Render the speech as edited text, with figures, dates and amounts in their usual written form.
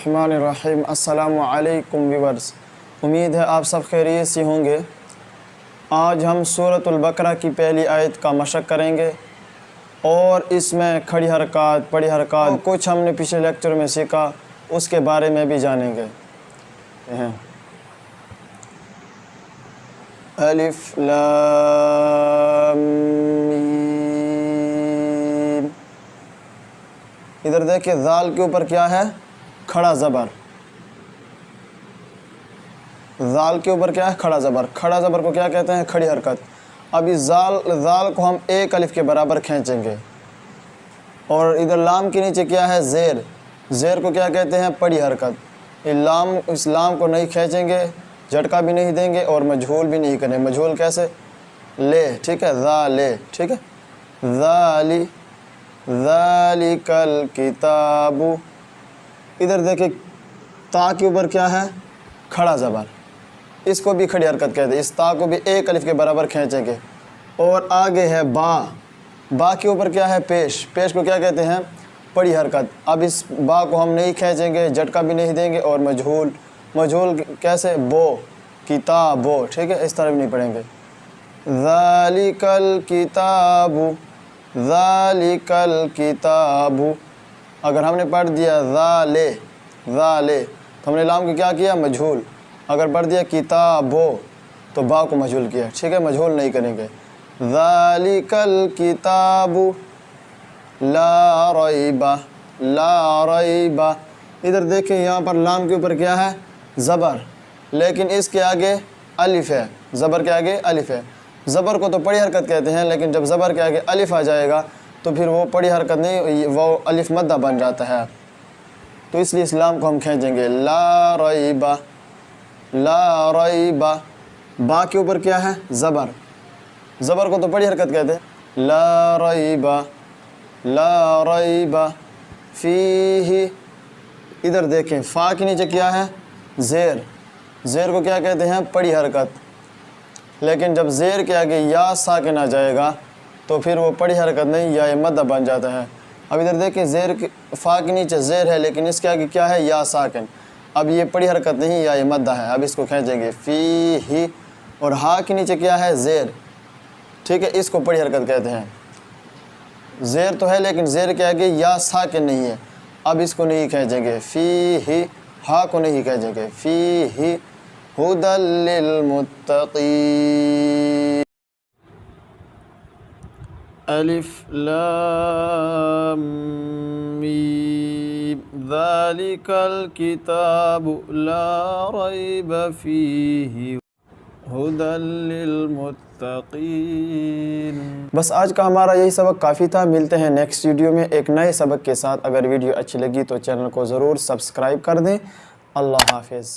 बिस्मिल्लाहिर्रहमानिर्रहीम। अस्सलामु अलैकुम व्यूअर्स, उम्मीद है आप सब खैरियत से होंगे। आज हम सूरतुल बकरा की पहली आयत का मशक करेंगे और इसमें खड़ी हरकत, बड़ी हरकत, कुछ हमने पिछले लेक्चर में सीखा उसके बारे में भी जानेंगे। अलिफ लाम मीम। इधर देखिए, ज़ाल के ऊपर क्या है? खड़ा ज़बर। ज़ाल के ऊपर क्या है? खड़ा ज़बर। खड़ा ज़बर को क्या कहते हैं? खड़ी हरकत। अब इस ज़ाल को हम एक अलिफ के बराबर खींचेंगे। और इधर लाम के नीचे क्या है? ज़ेर। ज़ेर को क्या कहते हैं? पड़ी हरकत। इस लाम को नहीं खींचेंगे, झटका भी नहीं देंगे और मजहूल भी नहीं करें। मजहूल कैसे? ले, ठीक है, ज़ा ले, ठीक है। ज़ाली ज़ालिकल किताबु। इधर देखिए, ता के ऊपर क्या है? खड़ा ज़बर। इसको भी खड़ी हरकत कहते हैं। इस ता को भी एक अलिफ के बराबर खींचेंगे। और आगे है बा। बा के ऊपर क्या है? पेश। पेश को क्या कहते हैं? पड़ी हरकत। अब इस बा को हम नहीं खींचेंगे, झटका भी नहीं देंगे और मजहूल। मजहूल कैसे? बो, किताबो, ठीक है, इस तरह भी नहीं पढ़ेंगे। ज़ालिकल किताबु, ज़ालिकल किताबु। अगर हमने पढ़ दिया ज़ाले, ज़ाले, तो हमने लाम को क्या किया? मजहूल। अगर पढ़ दिया किताबो तो बा को मजहूल किया, ठीक है, मजहूल नहीं करेंगे। ज़ालिकल किताबु ला रैबा, ला रैबा। इधर देखें, यहाँ पर लाम के ऊपर क्या है? ज़बर, लेकिन इसके आगे अलिफ है। ज़बर के आगे अलिफ है। ज़बर को तो पड़ी हरकत कहते हैं, लेकिन जब ज़बर के आगे अलिफ आ जाएगा तो फिर वो पड़ी हरकत नहीं, वो अलिफ मद्दा बन जाता है। तो इसलिए इस लाम को हम खींचेंगे। ला रैबा, ला रैबा। बा के ऊपर क्या है? ज़बर। ज़बर को तो पड़ी हरकत कहते हैं। ला रैबा, ला रैबा फीही। इधर देखें, फ़ा के नीचे क्या है? ज़ेर। ज़ेर को क्या कहते हैं? पड़ी हरकत। लेकिन जब ज़ेर के आगे या साकिन आ जाएगा तो फिर वो पड़ी हरकत नहीं, या मद्दा बन जाता है। अब इधर देखें, ज़ेर के फ़ा के नीचे ज़ेर है, लेकिन इसके आगे क्या है? या साकिन। अब ये पड़ी हरकत नहीं, या मद्दा है। अब इसको खींचेंगे फ़ीही। और हा के नीचे क्या है? ज़ेर, ठीक है, इसको पड़ी हरकत कहते हैं। ज़ेर तो है, लेकिन ज़ेर के आगे या साकिन नहीं है। अब इसको नहीं खींचेंगे। फ़ीही, हा को नहीं खींचेंगे। फ़ीही हुदल लिल मुत्तक़ीन। अलिफ लाम मीम। ज़ालिकल किताबु ला रैब फ़ीही हुदल लिल मुत्तक़ीन। बस आज का हमारा यही सबक काफ़ी था। मिलते हैं नेक्स्ट वीडियो में एक नए सबक के साथ। अगर वीडियो अच्छी लगी तो चैनल को ज़रूर सब्सक्राइब कर दें। अल्लाह हाफ़िज़।